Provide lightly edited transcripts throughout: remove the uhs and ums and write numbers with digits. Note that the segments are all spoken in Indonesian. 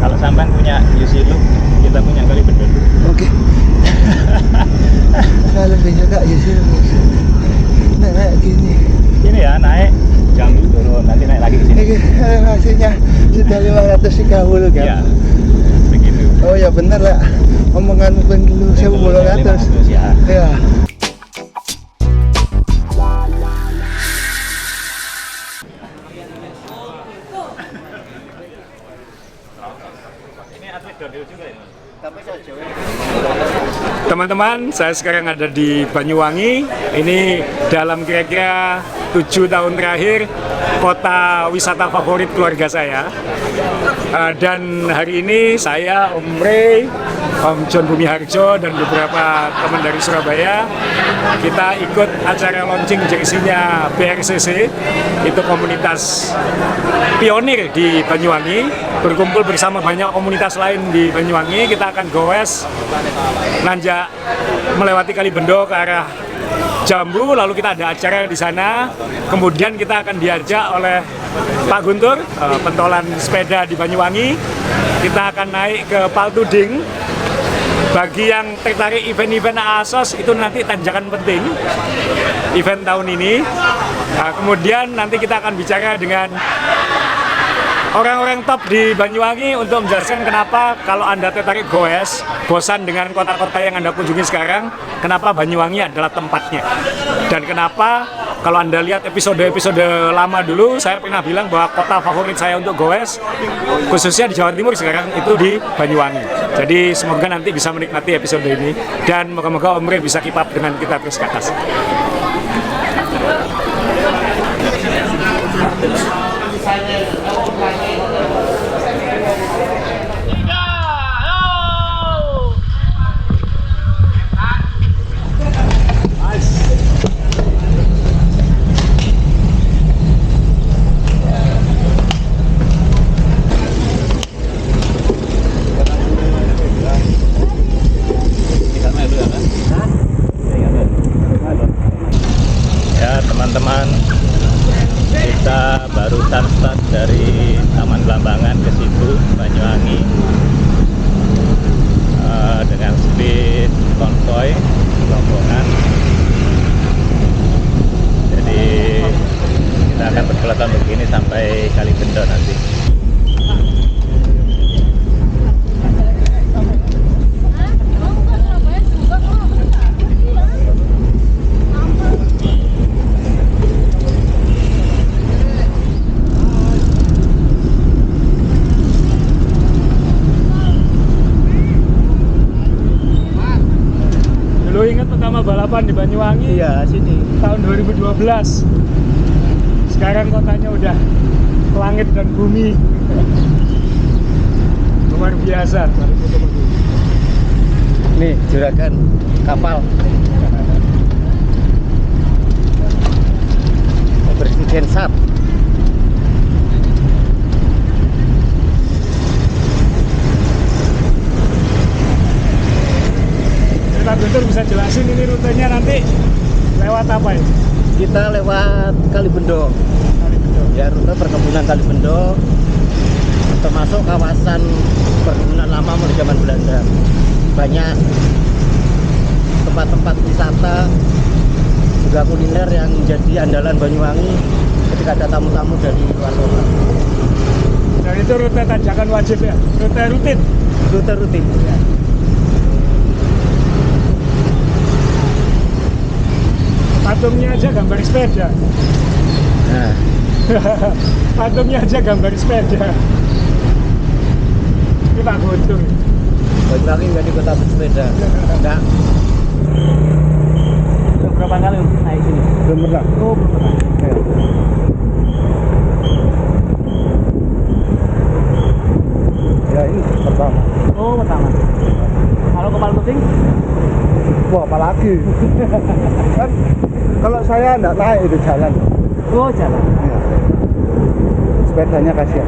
Kalau sampean punya Yusilu, kita punya Kalibendo. Oke. Kalau bisa Kak Yusilu. Naik gini. Ini ya naik Jambu turun, nanti naik lagi ke sini. Ini hasilnya sudah 530 kan? Iya. Begitu. Oh ya benar lah. Omongan ben dulu 1800. Ya. Ya. Ini atlet dodol juga ya. Teman-teman, saya sekarang ada di Banyuwangi. Ini dalam kira-kira 7 tahun terakhir kota wisata favorit keluarga saya. Dan hari ini saya, Om Ray, Om John Bumi Harjo, dan beberapa teman dari Surabaya, kita ikut acara launching jersey-nya BRCC. Itu komunitas pionir di Banyuwangi, berkumpul bersama banyak komunitas lain di Banyuwangi. Kita akan goes nanjak melewati Kalibendo ke arah Jambu, lalu kita ada acara di sana. Kemudian kita akan diajak oleh Pak Guntur, pentolan sepeda di Banyuwangi. Kita akan naik ke Paltuding. Bagi yang tertarik event-event ASOS, itu nanti tanjakan penting event tahun ini. Nah, kemudian nanti kita akan bicara dengan orang-orang top di Banyuwangi untuk menjelaskan kenapa kalau Anda tertarik goes, bosan dengan kota-kota yang Anda kunjungi sekarang, kenapa Banyuwangi adalah tempatnya. Dan kenapa kalau Anda lihat episode-episode lama dulu, saya pernah bilang bahwa kota favorit saya untuk goes, khususnya di Jawa Timur sekarang, itu di Banyuwangi. Jadi semoga nanti bisa menikmati episode ini, dan moga-moga Om Ray bisa keep up dengan kita terus ke atas. Ya teman-teman, kita barusan start dari Taman Belambangan ke situ Banyuwangi dengan speed konvoy rombongan. Jadi kita akan berpeloton begini sampai Kalibendo nanti. Dulu ingat pertama balapan di Banyuwangi? Iya, sini. Tahun 2012. Sekarang kotanya udah langit dan bumi. Luar biasa. Nih, juragan kapal. Presiden SAT. Pak Guntur bisa jelasin ini rutenya nanti lewat apa ya? Kita lewat Kalibendo. Ya, rute perkebunan Kalibendo, termasuk kawasan perkebunan lama mulai zaman Belanda. Banyak tempat-tempat wisata, juga kuliner yang menjadi andalan Banyuwangi ketika ada tamu-tamu dari luar kota. Dan itu rute tanjakan wajib ya? Rute rutin? Rute rutin. Ya. Patungnya aja gambar sepeda. Nah, Patungnya aja gambar sepeda. Ini Pak Guntur. Banyuwangi menjadi kota bersepeda. Enggak. Berapa kali naik sini? Belum pernah. Oh, belum pernah. Ya, ini pertama. Oh, pertama. Kalau ke Paltuding? Wah, apalagi. Kan kalau saya enggak naik itu jalan. Oh, jalan. Ya. Sepedanya kasihan.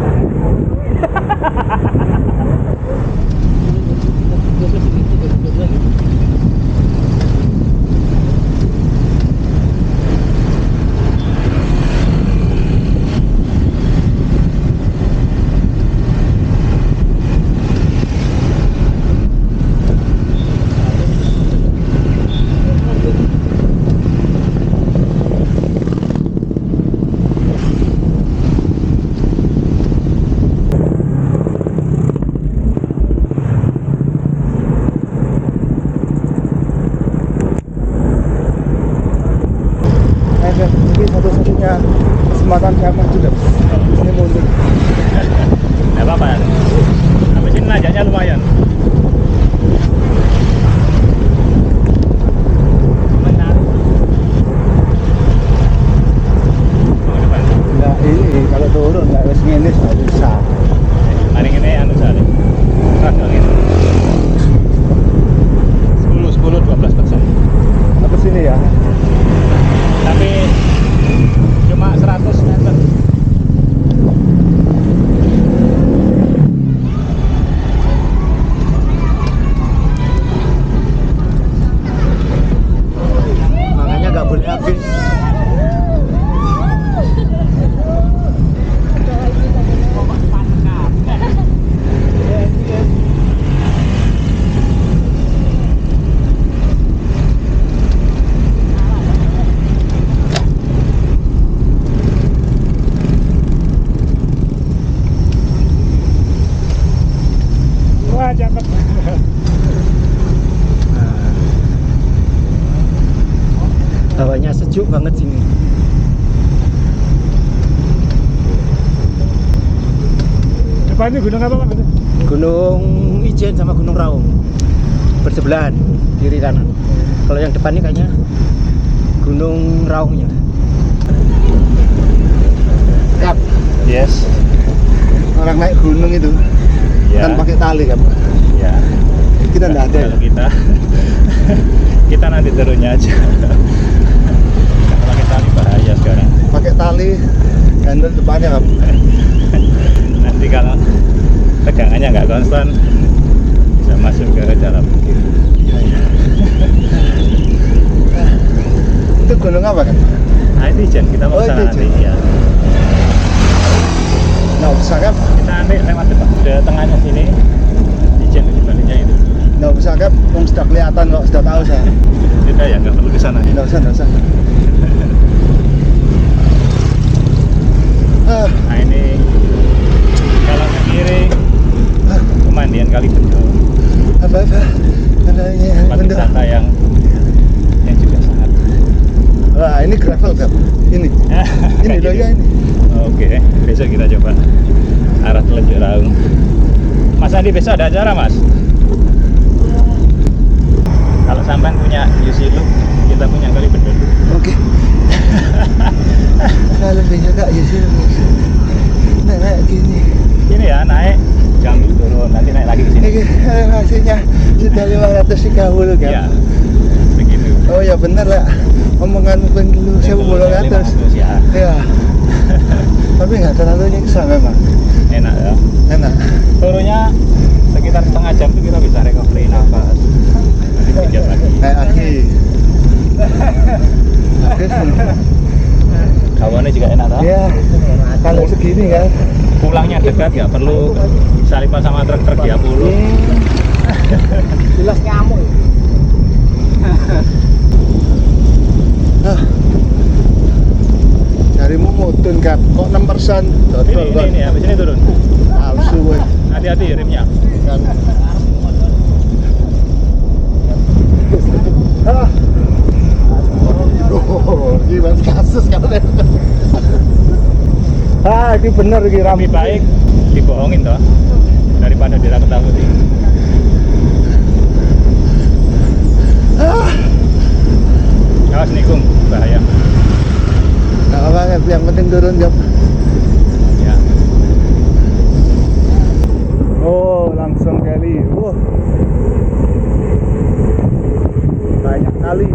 Tanjanya lumayan. Enggak, ini kalau turun enggak wis ngene susah. Mari ini anu sale. Rada ngene. 10-12%. Apa sini ya? Tapi cuma 100 meter. Makanya nggak boleh habis. Wah, cakep. Hawanya sejuk banget sini. Depannya gunung apa Pak? Gunung Ijen sama Gunung Raung bersebelahan, kiri kanan. Kalau yang depan ini kayaknya Gunung Raungnya. Kap, Yes. orang naik gunung itu Ya. kan pakai tali kan? Ya. Kita nggak ada. Kalau kita kita nanti turunnya aja. Kalau pakai tali bahaya sekarang. Pakai tali handle depannya kan? Nanti kalau tegangannya nggak konstan bisa masuk ke dalam. Itu gunung apa kan? Nah itu Jen, kita mau Oh, sana itu nanti Jen. ya. Nggak usah kan? Kita nanti lewat depan, ke tengahnya sini. Ijen di baliknya itu. Nggak usah kan? Sudah kelihatan kok, sudah tahu saya. Kita ya nggak perlu ke sana. Nggak usah, nggak usah. Nah ini kalau ke kiri pemandian kali Bendol. Apa? Ada ini Tempat benda. wisata yang juga sangat. Wah, ini gravel kan? Ini. Ini loh ya ini. Oke, besok kita coba arah Telunjuk Raung. Mas Andi besok ada acara Mas? Kalau sampean punya UC Loop, kita punya kali Bendol. Oke. Kalau bisa kak ya sih. Nah, gini. Ini ya naik, jambu turun, nanti naik lagi ke sini. Ini hasilnya sudah 530 kan? Iya, begitu. Oh ya benar lah. Omongan dulu 1.500. Ya, Ya. Tapi nggak terlalu nyiksa memang. enak ya. Enak. Turunnya sekitar setengah jam itu kita bisa recovery nafas. Nanti pijat lagi. Naik aki. Kawannya juga enak toh? Ya. Kalau segini kan. Pulangnya dekat, nggak perlu salipan sama truk-truk ya puluh. Jelas nyamuk. Carimu mudun kan, kok 6%? Ini, habis ini turun. Palsu woy. Hati-hati rimnya. Kan. Oh, gimana kasus kalau ini bener ini Lebih baik dibohongin toh daripada ditakut-takuti. Awas nikung, bahaya. Nggak apa-apa, yang penting turun jam. Ya. Oh, langsung kali. Banyak kali.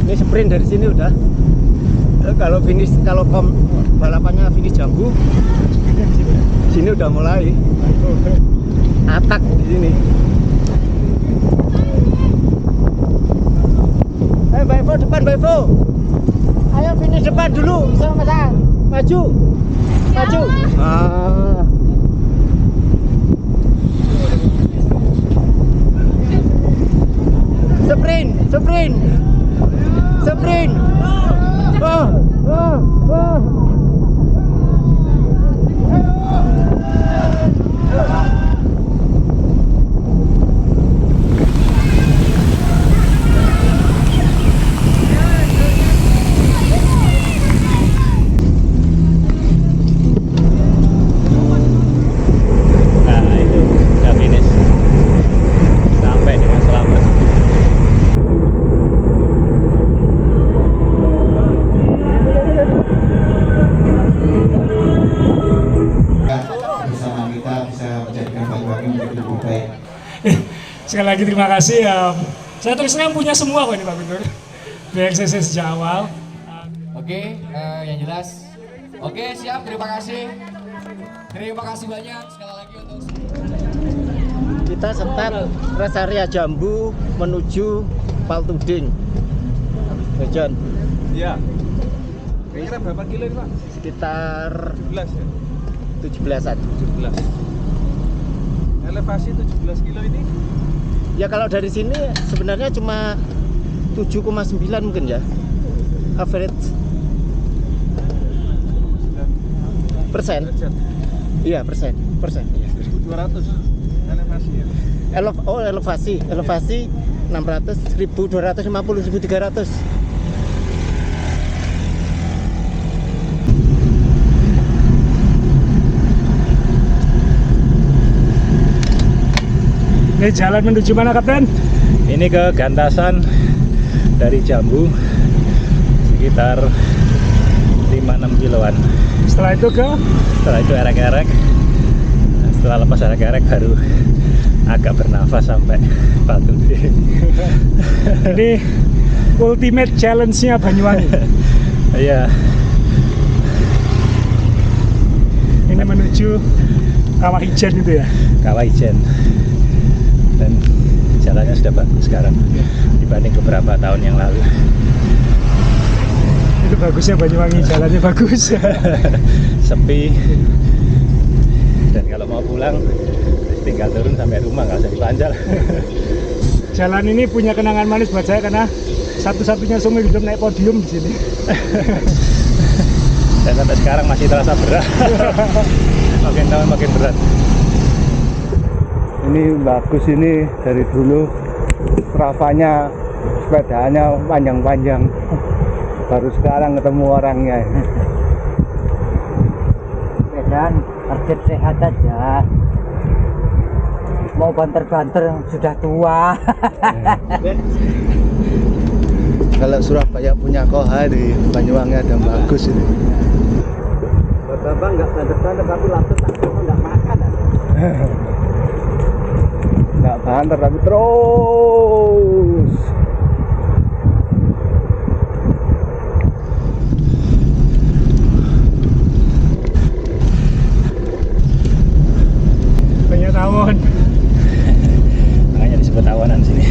Ini sprint dari sini udah. Kalau finish, balapannya finish Jambu, sini udah mulai atak di sini. Mbak Evo depan, Mbak Evo. Ayo finish depan dulu, sama saya. Maju, maju. Sprint, sprint, sprint. Sekali lagi terima kasih ya. Saya terus terang punya semua kok ini Pak Guntur. BXCC sejak awal. Oke, yang jelas. Oke, siap. Terima kasih. Terima kasih banyak sekali lagi untuk Kita start rest area Jambu menuju Paltuding. John. Iya. Kira-kira berapa kilo ini, Pak? Sekitar 17 ya? 17-an. 17. Elevasi 17 kilo ini? Ya kalau dari sini sebenarnya cuma 7,9 mungkin ya. Average persen. Derajat. Iya, persen. Iya. 1200 elevasi ya? Elevasi 600, 1250, 1300. Ini jalan menuju mana Kapten? Ini ke Gantasan dari Jambu sekitar 5-6 kiloan. Setelah itu ke? Setelah itu erek-erek. Setelah lepas erek-erek baru agak bernafas sampai Paltuding. Ini ultimate challenge-nya Banyuwangi. Iya. Ini menuju Kawah Ijen itu ya? Kawah Ijen. Dan jalannya sudah bagus sekarang dibanding beberapa tahun yang lalu. Itu bagusnya Banyuwangi, jalannya bagus. Sepi. Dan kalau mau pulang tinggal turun sampai rumah, nggak usah dipanjal. Jalan ini punya kenangan manis buat saya karena satu-satunya seumur hidup naik podium di sini. Dan sampai sekarang masih terasa berat. Makin tahun makin berat. Ini bagus ini dari dulu rasanya sepedanya panjang-panjang, baru sekarang ketemu orangnya. Sepedaan target sehat aja, mau banter-banter sudah tua. Kalau Surabaya punya Koha di Banyuwangi ada yang bagus ini. Bapak nggak banter-banter tapi langsung tak nggak makan. Nggak banter tapi terus. Banyak tawon. Makanya disebut tawanan sini.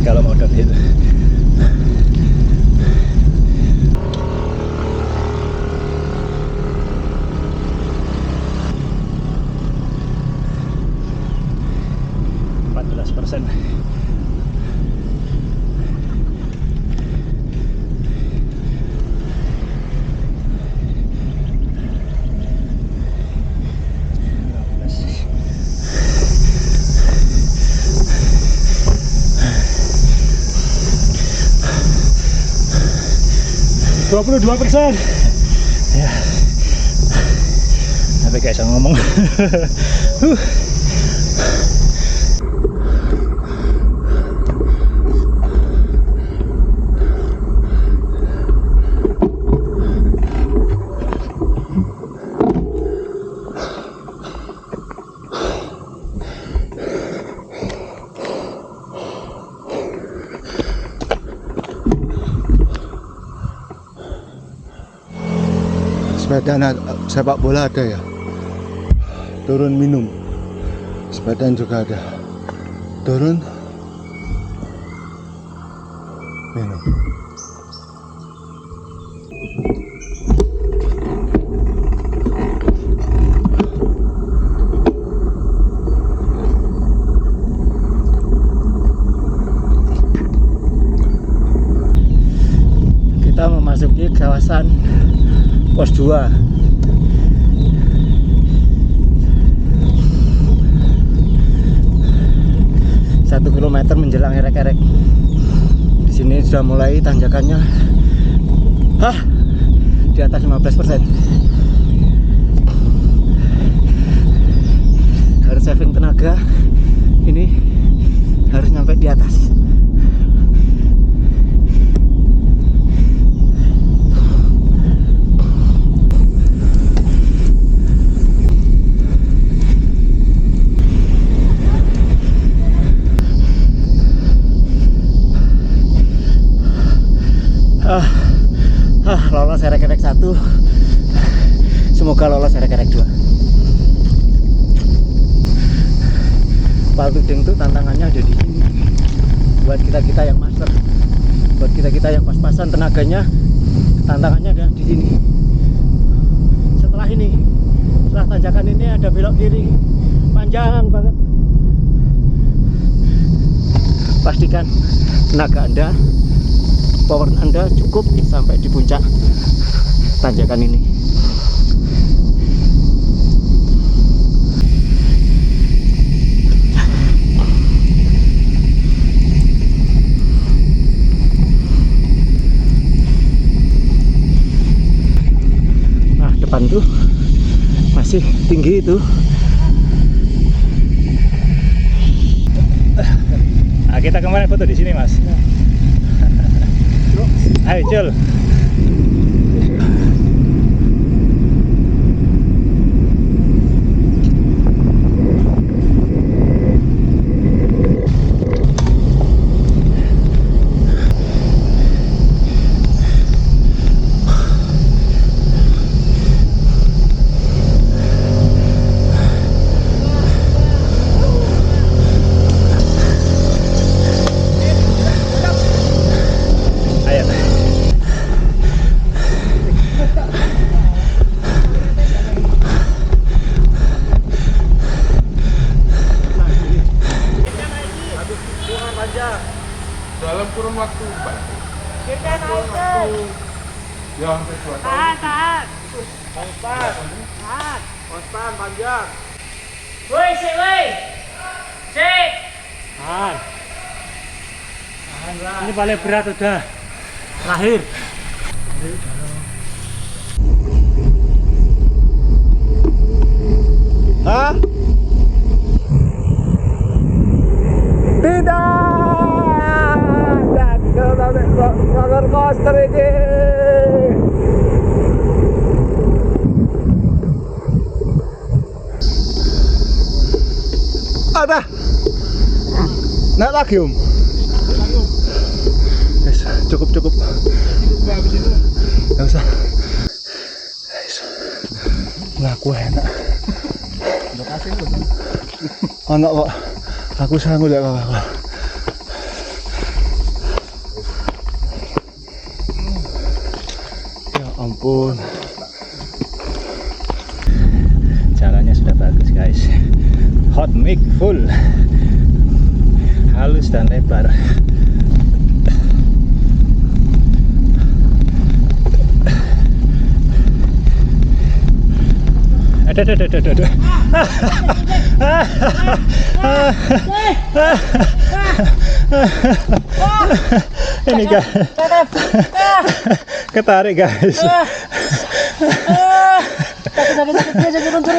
Kalau mau downhill. Ya. Tapi gak bisa ngomong. Sepeda sepak bola ada ya, turun minum. Sepeda juga ada, turun minum. 2. Satu kilometer menjelang erek-erek. Di sini sudah mulai tanjakannya di atas 15%. Harus saving tenaga. Ini harus nyampe di atas. Lolos erek-erek 1. Semoga lolos erek-erek 2. Paltuding itu tantangannya ada di sini. Buat kita yang master, buat kita yang pas-pasan tenaganya, tantangannya ada di sini. Setelah tanjakan ini ada belok kiri, panjang banget. Pastikan tenaga Anda, power Anda cukup sampai di puncak tanjakan ini. Nah, depan tuh masih tinggi itu. Nah, kita kemarin foto di sini, Mas. Ayo, Jul. Dalam kurun waktu Kita naik ya hampir 2 tahun. tahan. Konstan panjang. Woi, Sik. Ini paling berat udah. Terakhir. Hah? Tidak. Roller coaster ini. Ada. Naik lagi, Om. Yes, cukup. Nggak usah. Yes. Ngaku enak. Anak kok. Aku sanggup ya kakak. Ya ampun. Jalannya sudah bagus, guys. Hot mic full, halus dan lebar. Ada. Ini guys, ketarik guys.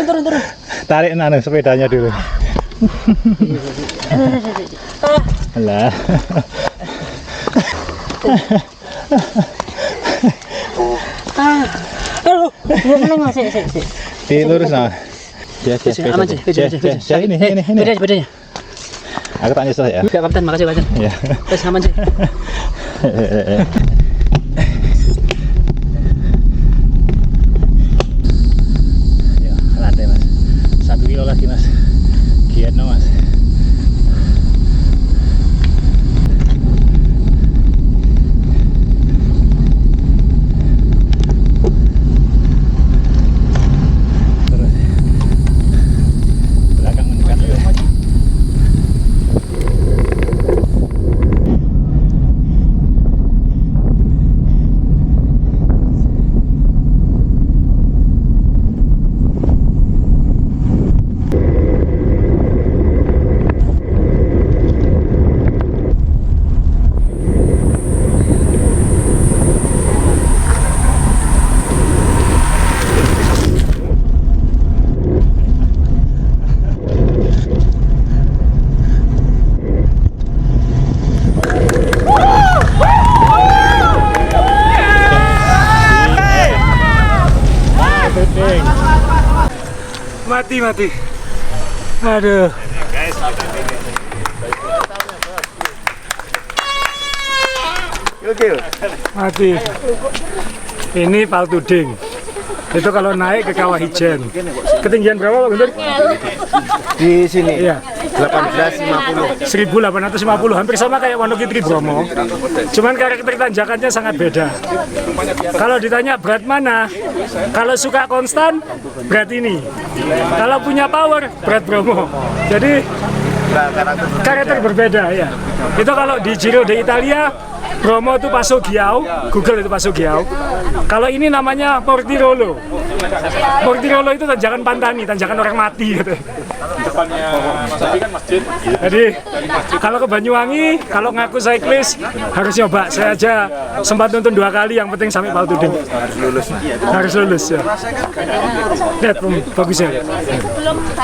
Turun. Tarik nano sepedanya dulu. Alah. Aduh, sik. Di lurus nah. Aman sih, ini. Bedanya. Aku tak nyesel ya. Enggak, Kapten, makasih Kapten. Ya. Wes aman sih. Ya, landai Mas. 1 kilo lagi Mas. Giat no Mas. Mati. Aduh. Mati. Ini Paltuding. Itu kalau naik ke Kawah Ijen. Ketinggian berapa Pak Guntur? Di sini Iya. 1850. 1850, hampir sama kayak Wonogiri Bromo. Cuman karakter tanjakannya sangat beda. Kalau ditanya berat mana, kalau suka konstan, berat ini. Kalau punya power, berat Bromo. Jadi karakter berbeda ya. Itu kalau di Giro d'Italia, Bromo itu Passo Ghiao, Google itu Passo Ghiao. Kalau ini namanya Mortirolo. Mortirolo itu tanjakan Pantani, tanjakan orang mati gitu. Jadi kalau ke Banyuwangi, kalau ngaku cyclist harus nyoba. Saya aja sempat nonton 2 kali, yang penting sampai Paltuding. Harus lulus ya. Lihat bagus ya.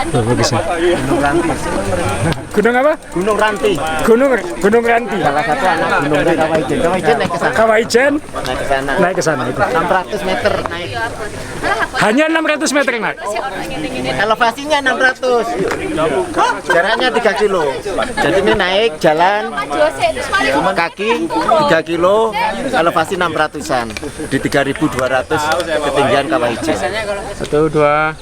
Bagus ya. Gunung apa? Gunung Ranti. Gunung Ranti. Salah satu anak gunung dari Kawah Ijen. Kawah Ijen naik ke sana. Kawah Ijen Naik ke sana. naik ke sana itu. 600 meter naik. Hanya 600 meter naik. Elevasinya 600. Jaraknya 3 kilo. Jadi ini naik jalan kaki 3 kilo, elevasi 600-an di 3.200 ketinggian Kawah Ijen. 1, 2.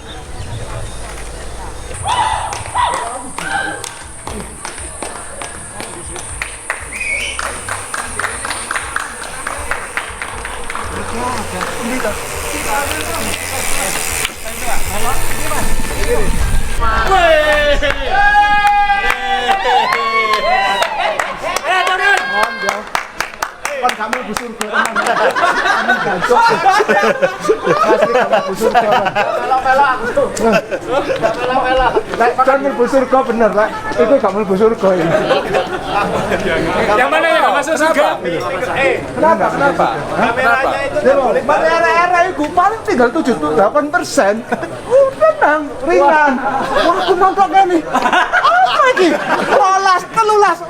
Kan kamu busur ke teman. Kamu gancok. Asli kamu busur ke. Melo-melo. Lek kamu busur ke bener, Lek. Itu kamu busur ke ini. Yang mana yang nggak masuk surga? Kenapa? Kameranya itu era itu paling tinggal 7-8%. Tenang, ringan. Wah, aku nonton nih. Apa ini? Rolas, telulas.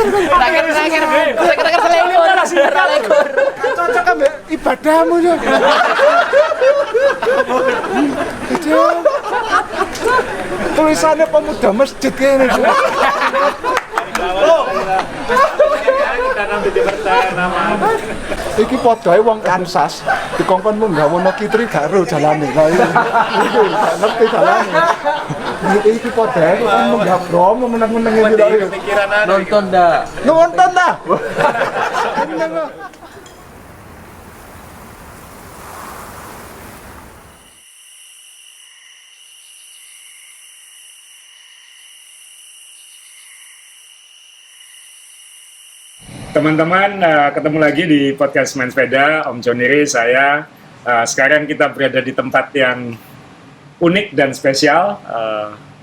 Terakhir selekor. Cocok kan ibadahmu ya. Tulisannya pemuda masjid ini. Iki podoke wong Kansas dikongkon munggah Wonogiri gak ro jalane. Lah iki gak ngerti jalane. Iki podoke kan munggah Bromo meneng-meneng iki lho. Nonton dah. Teman-teman, ketemu lagi di podcast Main Sepeda, Om Joniri, saya. Sekarang kita berada di tempat yang unik dan spesial,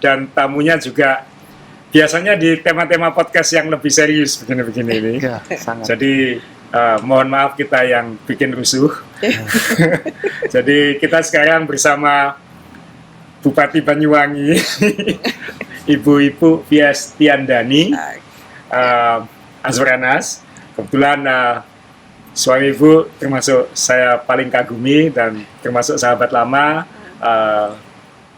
dan tamunya juga biasanya di tema-tema podcast yang lebih serius begini-begini ini. Ya, sangat. Jadi mohon maaf kita yang bikin rusuh. Jadi kita sekarang bersama Bupati Banyuwangi, Ibu Fiestiandani Azwaranas. Kebetulan suami ibu termasuk saya paling kagumi dan termasuk sahabat lama.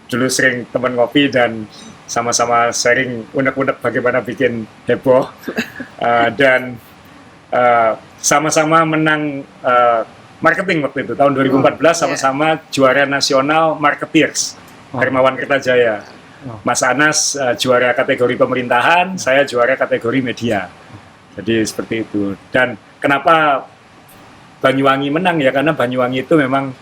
Dulu sering teman ngopi dan sama-sama sharing unek-unek bagaimana bikin heboh. Dan sama-sama menang marketing waktu itu tahun 2014, sama-sama juara nasional Marketeers Hermawan Kertajaya. Mas Anas juara kategori pemerintahan, saya juara kategori media. Jadi seperti itu. Dan kenapa Banyuwangi menang ya, karena Banyuwangi itu memang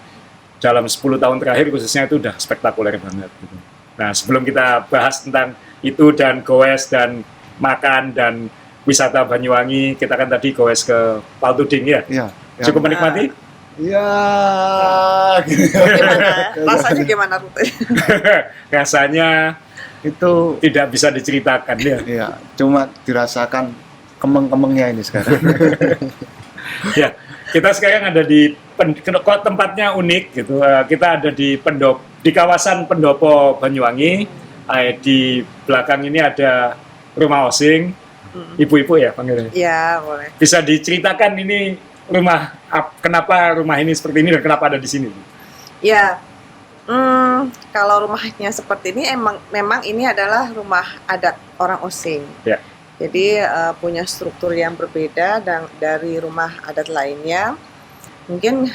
dalam 10 tahun terakhir khususnya itu udah spektakuler banget gitu. Nah, sebelum kita bahas tentang itu dan goes dan makan dan wisata Banyuwangi, kita kan tadi goes ke Paltuding ya. Iya. Cukup menikmati? Iya. Rasanya gimana Rute? Rasanya Itu tidak bisa diceritakan ya. iya, cuma dirasakan kemeng-kemengnya ini sekarang. Ya, kita sekarang ada di kok tempatnya unik gitu. Kita ada di kawasan Pendopo Banyuwangi. Di belakang ini ada rumah osing. Ibu-ibu ya panggilnya. Iya, boleh. Bisa diceritakan ini kenapa rumah ini seperti ini dan kenapa ada di sini? Ya, kalau rumahnya seperti ini memang ini adalah rumah adat orang Osing. Ya. Jadi punya struktur yang berbeda dari rumah adat lainnya. Mungkin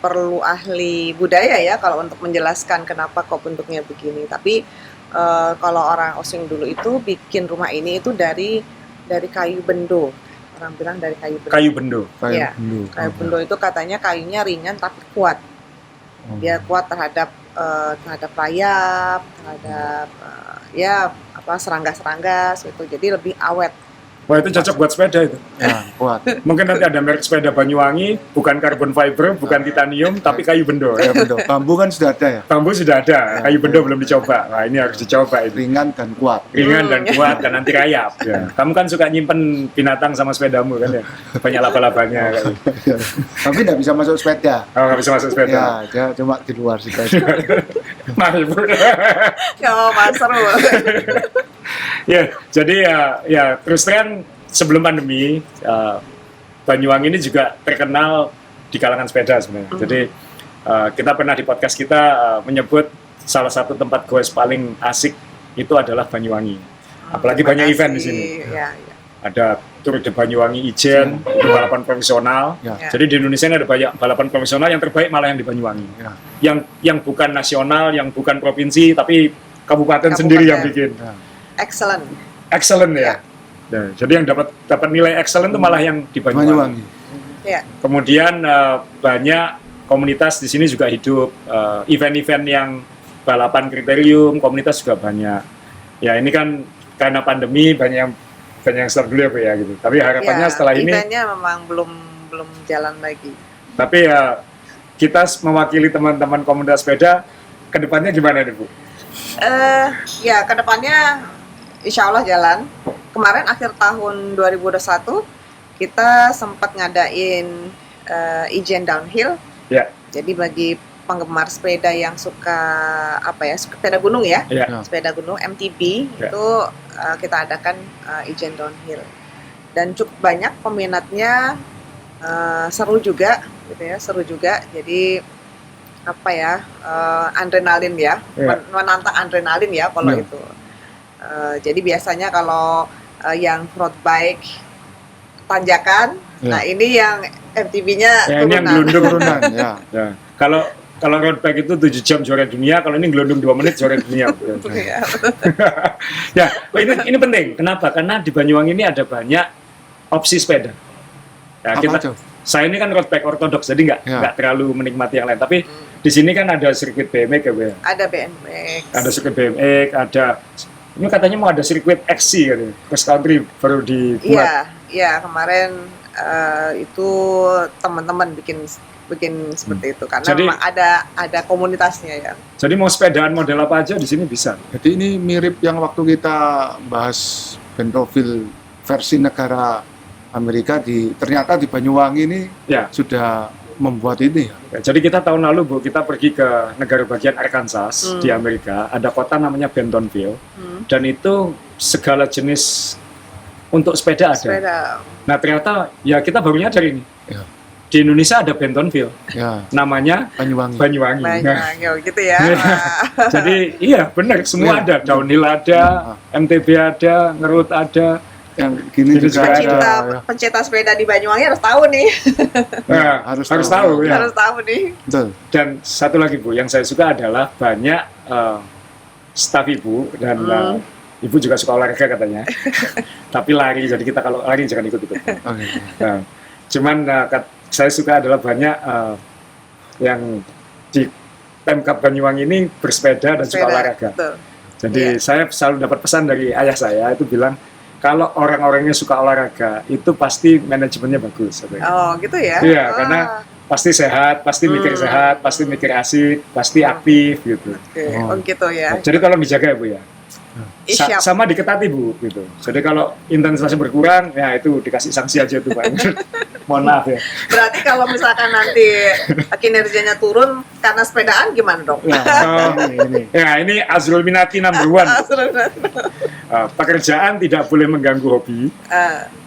perlu ahli budaya ya kalau untuk menjelaskan kenapa kok bentuknya begini. Tapi kalau orang Osing dulu itu bikin rumah ini itu dari kayu bendo. Orang bilang dari kayu bendo. Kayu bendo. Iya, kayu bendo itu katanya kayunya ringan tapi kuat. Dia kuat terhadap rayap, terhadap serangga-serangga gitu. Jadi lebih awet. Wah, itu cocok buat sepeda itu. Ya, kuat. Mungkin nanti ada merek sepeda Banyuwangi, bukan carbon fiber, bukan titanium, tapi kayu bendo. Ya, betul. Bambu kan sudah ada ya. Bambu sudah ada, kayu bendo belum dicoba. Nah, ini harus dicoba ini. Ringan dan kuat. Ringan dan kuat dan anti rayap. Ya. Kamu kan suka nyimpen binatang sama sepedamu kan ya? Banyak laba-labanya. Tapi tidak bisa masuk sepeda. Oh, nggak bisa masuk sepeda. Ya, dia cuma di luar sih. Mari Bu. Seru. Ya, jadi ya terus terang sebelum pandemi Banyuwangi ini juga terkenal di kalangan sepeda sebenarnya. Jadi kita pernah di podcast kita menyebut salah satu tempat goes paling asik itu adalah Banyuwangi. Apalagi banyak event di sini. Ya. Ada Tour de Banyuwangi Ijen, itu balapan profesional. Ya. Jadi di Indonesia ini ada banyak balapan profesional, yang terbaik malah yang di Banyuwangi. Ya. Yang bukan nasional, yang bukan provinsi, tapi kabupaten sendiri yang bikin. Ya. Excellent ya. Nah, jadi yang dapat nilai excellent itu malah yang di Banyuwangi. Ya. Kemudian banyak komunitas di sini juga hidup, event-event yang balapan kriterium, komunitas juga banyak. Ya ini kan karena pandemi banyak yang stop dulu ya Bu ya gitu. Tapi harapannya setelah ini eventnya memang belum jalan lagi. Tapi ya kita mewakili teman-teman komunitas sepeda, kedepannya gimana nih Bu? Ya kedepannya Insya Allah jalan. Kemarin akhir tahun 2021 kita sempat ngadain Ijen Downhill. Ya. Jadi bagi penggemar sepeda yang suka sepeda gunung ya, sepeda gunung MTB itu kita adakan Ijen Downhill. Dan cukup banyak peminatnya, seru juga, gitu ya, seru juga. Jadi adrenalin ya, menantang adrenalin ya kalau itu. Jadi biasanya kalau yang road bike tanjakan, nah ini yang MTB-nya turunan. Ini yang gelundung turunan ya. Kalau road bike itu 7 jam juara dunia, kalau ini gelundung 2 menit juara dunia. Ya, ini penting. Kenapa? Karena di Banyuwangi ini ada banyak opsi sepeda. Ya, saya ini kan road bike ortodoks, jadi nggak terlalu menikmati yang lain. Tapi di sini kan ada sirkuit BMX ya Bu ya? Ada BMX. Ada sirkuit BMX, ini katanya mau ada sirkuit XC kan, cross country baru dibuat. Iya kemarin itu teman-teman bikin seperti itu karena memang ada komunitasnya ya. Jadi mau sepedaan model apa aja di sini bisa. Jadi ini mirip yang waktu kita bahas Bentoville versi negara Amerika, ternyata di Banyuwangi ini sudah membuat ini ya. Jadi kita tahun lalu Bu, kita pergi ke negara bagian Arkansas di Amerika, ada kota namanya Bentonville, dan itu segala jenis untuk sepeda ada. Nah ternyata ya kita baru nyadar ini. Ya. Di Indonesia ada Bentonville, namanya Banyuwangi. Gitu ya. Jadi iya benar, semua ada, downhill ada, MTB ada, ngerut ada. Yang gini juga pencinta sepeda di Banyuwangi harus tahu nih. Harus tahu ya. Harus tahu nih. Betul. Dan satu lagi Bu, yang saya suka adalah banyak staf Ibu dan Ibu juga suka olahraga katanya. Tapi lari, jadi kita kalau lari jangan ikut-ikut. Cuman saya suka adalah banyak yang di Pemkab Banyuwangi ini bersepeda dan suka olahraga. Betul. Jadi saya selalu dapat pesan dari ayah saya itu bilang, kalau orang-orangnya suka olahraga itu pasti manajemennya bagus. Oh gitu ya? Iya, karena pasti sehat, pasti mikir sehat, pasti mikir asik, pasti aktif gitu. Oh gitu ya. Jadi tolong dijaga ya Bu ya. Sama diketati Bu gitu. Jadi kalau intensitasnya berkurang, ya itu dikasih sanksi aja tuh Pak. Mohon maaf ya. Berarti kalau misalkan nanti kinerjanya turun karena sepedaan gimana dong? Ini Azrul Minati number 1. Pekerjaan tidak boleh mengganggu hobi.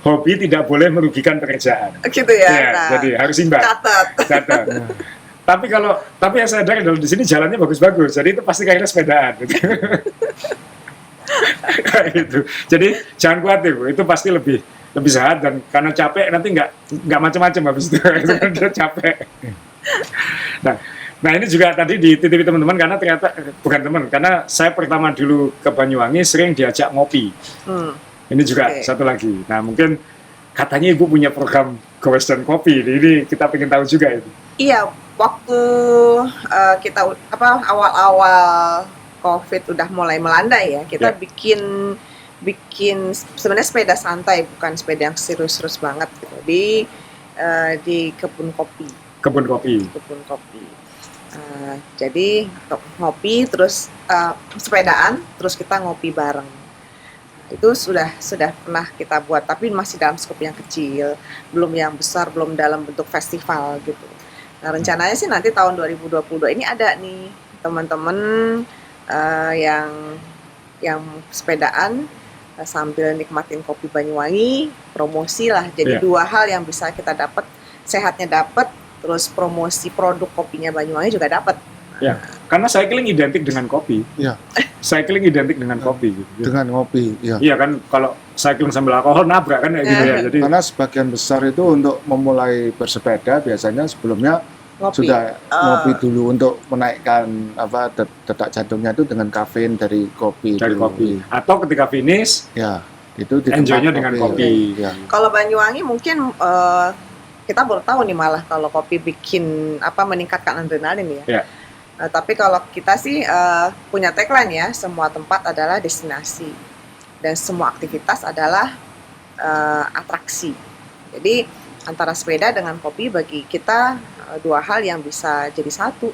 Hobi tidak boleh merugikan pekerjaan. Gitu ya. Jadi harus imbang. Catat. Tapi yang saya sadar adalah di sini jalannya bagus-bagus, jadi itu pasti kayaknya sepedaan. Gitu. Kayak gitu. Jadi jangan khawatir, Bu. Itu pasti lebih sehat dan karena capek nanti nggak macam-macam habis itu udah capek. Nah ini juga tadi dititipi teman-teman karena ternyata bukan teman, karena saya pertama dulu ke Banyuwangi sering diajak ngopi. Ini juga satu lagi. Nah mungkin katanya Ibu punya program Gowes dan Kopi. Ini kita pengen tahu juga itu. Iya, waktu kita awal-awal COVID udah mulai melandai ya, kita bikin sebenarnya sepeda santai, bukan sepeda yang serius-serius banget gitu, di kebun kopi. Jadi ngopi terus sepedaan terus kita ngopi bareng. Itu sudah pernah kita buat, tapi masih dalam skop yang kecil, belum yang besar, belum dalam bentuk festival gitu. Nah rencananya sih nanti tahun 2022 ini ada nih teman-teman yang sepedaan sambil nikmatin kopi Banyuwangi, promosi lah. Jadi dua hal yang bisa kita dapat, sehatnya dapat, terus promosi produk kopinya Banyuwangi juga dapat. Ya, karena cycling identik dengan kopi. Iya. Cycling identik dengan kopi. Gitu. Dengan ngopi, iya. Iya kan, kalau cycling sambil alkohol nabrak kan kayak gitu ya. Jadi karena sebagian besar itu untuk memulai bersepeda biasanya sebelumnya sudah ngopi dulu untuk menaikkan detak jantungnya itu dengan kafein dari kopi. Atau ketika finish, ya itu enjoy-nya dengan kopi. Ya. Kalau Banyuwangi mungkin kita baru tahu nih malah kalau kopi bikin meningkatkan adrenalin ya. Tapi kalau kita sih punya tagline ya, semua tempat adalah destinasi dan semua aktivitas adalah atraksi. Jadi antara sepeda dengan kopi bagi kita dua hal yang bisa jadi satu,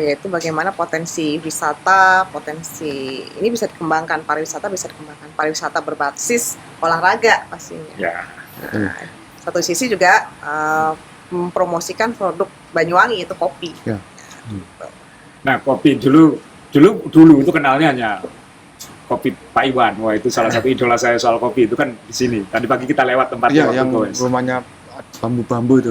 yaitu bagaimana potensi wisata, ini bisa dikembangkan, pariwisata berbasis olahraga pastinya. Satu sisi juga mempromosikan produk Banyuwangi itu kopi. Nah kopi dulu itu kenalnya hanya kopi Pak Iwan. Wah itu salah satu idola saya soal kopi, itu kan di sini. Tadi pagi kita lewat tempatnya yang rumahnya bambu-bambu itu.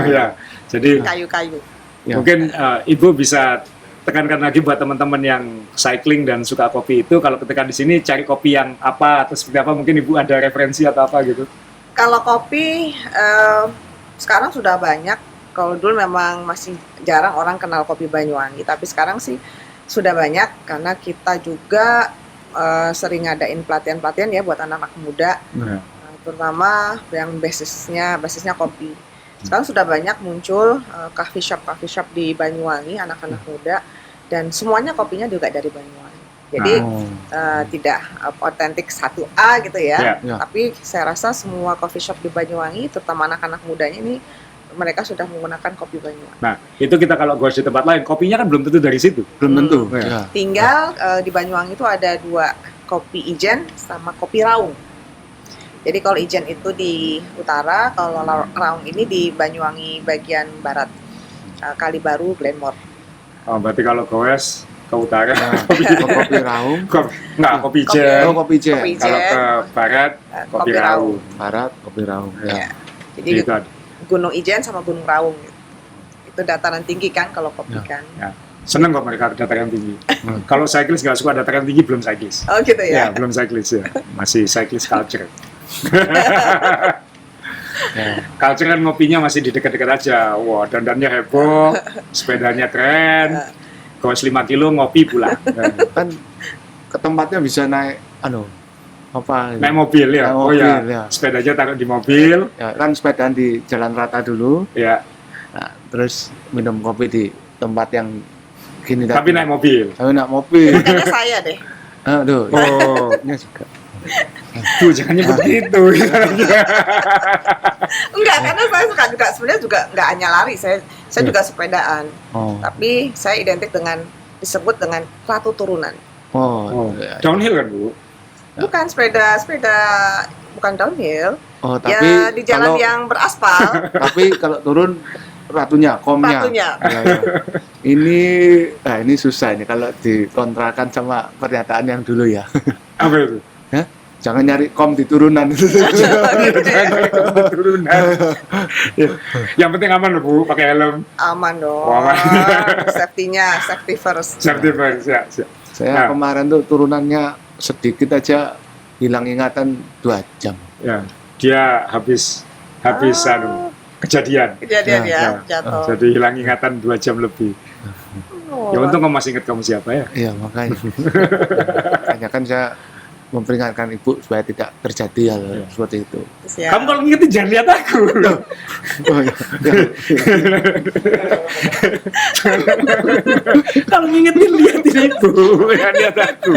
Ya, jadi kayu-kayu. Mungkin Ibu bisa tekankan lagi buat teman-teman yang cycling dan suka kopi itu, kalau ketika di sini cari kopi yang apa atau seperti apa, mungkin Ibu ada referensi atau apa gitu? Kalau kopi sekarang sudah banyak. Kalau dulu memang masih jarang orang kenal kopi Banyuwangi, tapi sekarang sih sudah banyak karena kita juga sering ngadain pelatihan-pelatihan ya buat anak-anak muda, terutama yang basisnya kopi. Sekarang sudah banyak muncul coffee shop di Banyuwangi, anak-anak muda, dan semuanya kopinya juga dari Banyuwangi. Jadi tidak otentik 1A gitu ya, tapi saya rasa semua coffee shop di Banyuwangi, terutama anak-anak mudanya ini, mereka sudah menggunakan kopi Banyuwangi. Nah, itu kita kalau goes di tempat lain, kopinya kan belum tentu dari situ. Belum tentu. Tinggal di Banyuwangi itu ada dua, kopi Ijen sama kopi Raung. Jadi kalau Ijen itu di utara, kalau Raung ini di Banyuwangi bagian barat, Kalibaru, Glenmore. Oh, berarti kalau goes ke utara, kopi Raung. Kopi Ijen. Kopi Ijen. Kalau ke barat, kopi Raung. Barat, kopi Raung. Ya. Jadi Gunung Ijen sama Gunung Raung gitu. Itu dataran tinggi kan kalau kopi kan. Seneng kok mereka dataran tinggi. Kalau cyclist nggak suka dataran tinggi, belum cyclist. Oh gitu ya? Ya belum cyclist ya, masih cyclist culture. Culture kan ngopinya masih di dekat-dekat aja. Wah, dandannya heboh, sepedanya keren, goes 5 kilo ngopi pulang. Kan ke tempatnya bisa naik naik mobil ya. Sepedanya taruh di mobil. Ya, kan sepedaan di jalan rata dulu. Ya. Nah, terus minum kopi di tempat yang gini. Tapi naik mobil. Kayaknya saya deh. Aduh. Oh, ini juga. Tuh jangan nyebut gitu. Enggak, karena saya suka juga, sebenarnya juga nggak hanya lari, saya juga sepedaan. Tapi saya identik disebut dengan ratu turunan. Downhill kan Bu? Bukan sepeda bukan downhill. Tapi ya di jalan yang beraspal. Tapi kalau turun ratunya. Ya. Ini susah ini kalau dikontrakan sama pernyataan yang dulu ya. Apa itu? Jangan nyari kom di turunan. Jangan nyari kom di turunan. Ya. Yang penting aman loh Bu, pakai helm. Aman dong. Oh, aman. Safety-nya, safety first. Safety first, ya. Saya kemarin tuh turunannya sedikit aja hilang ingatan 2 jam. Ya, dia habis kejadian. Kejadian ya, jatuh. Jadi hilang ingatan 2 jam lebih. Ya untung kamu masih ingat kamu siapa ya? Iya makanya. Makanya kan saya memperingatkan ibu supaya tidak terjadi hal seperti itu. Ya. Kamu kalau ngingetin jangan lihat aku. Oh, iya. Kalau ngingetin lihatin ibu, jangan lihat aku.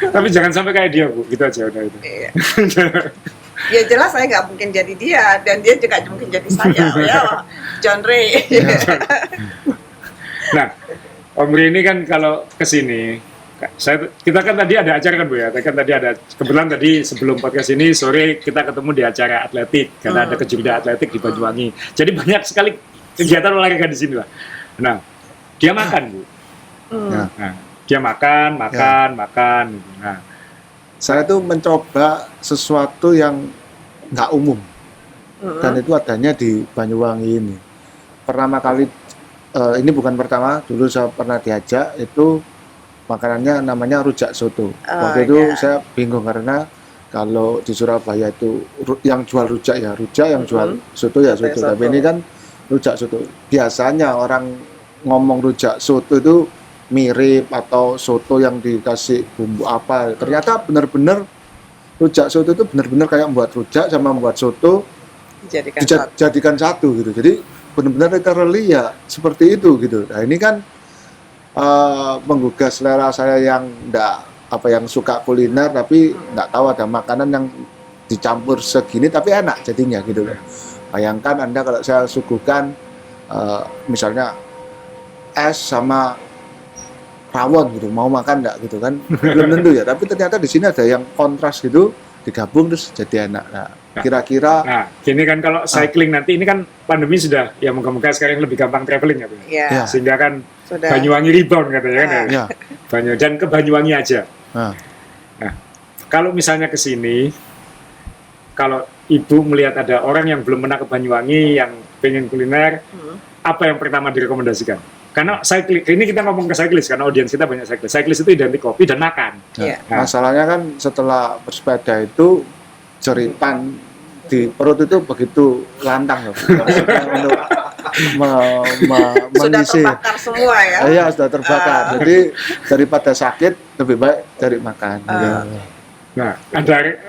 Tapi jangan sampai kayak dia Bu, gitu aja udah itu. Iya. Ya jelas saya nggak mungkin jadi dia dan dia juga nggak mungkin jadi saya ya, John Ray. Nah, Om Ri ini kan kalau kesini, kita kan tadi ada acara kan Bu ya, tadi ada kebetulan tadi sebelum podcast ini sore kita ketemu di acara atletik karena ada kejuaraan atletik di Banyuwangi. Jadi banyak sekali kegiatan olahraga di sini lah. Nah, dia makan Bu. Nah, dia makan. Nah, saya tuh mencoba sesuatu yang nggak umum dan itu adanya di Banyuwangi ini. Pertama kali ini bukan pertama, dulu saya pernah diajak itu makanannya namanya rujak soto. Waktu itu saya bingung karena kalau di Surabaya itu yang jual rujak yang jual soto ya soto. Tapi ini kan rujak soto. Biasanya orang ngomong rujak soto itu mirip atau soto yang dikasih bumbu apa. Ternyata benar-benar rujak soto itu benar-benar kayak membuat rujak sama membuat soto dijadikan satu gitu. Jadi benar-benar literally ya seperti itu gitu. Nah ini kan menggugah selera saya yang yang suka kuliner tapi nggak tahu ada makanan yang dicampur segini tapi enak jadinya gitu loh. Bayangkan Anda kalau saya suguhkan misalnya es sama rawon gitu, mau makan enggak gitu kan, belum tentu ya, tapi ternyata di sini ada yang kontras gitu, digabung terus jadi enak. Nah, kira-kira gini kan kalau cycling nanti ini kan pandemi sudah ya moga-moga sekarang lebih gampang traveling ya Bu. Ya. Sehingga kan Banyuwangi rebound katanya kan ya. Dan ke Banyuwangi aja. Nah, kalau misalnya ke sini kalau Ibu melihat ada orang yang belum pernah ke Banyuwangi yang pengen kuliner, apa yang pertama direkomendasikan? Karena cycling, ini kita ngomong ke cyclist karena audiens kita banyak cyclist. Cyclist itu identik kopi dan makan. Nah, masalahnya kan setelah bersepeda itu jeritan di perut itu begitu lantang loh. Untuk mengisi. Sudah terbakar semua ya? Iya, sudah terbakar. Jadi daripada sakit lebih baik cari makan. Nah,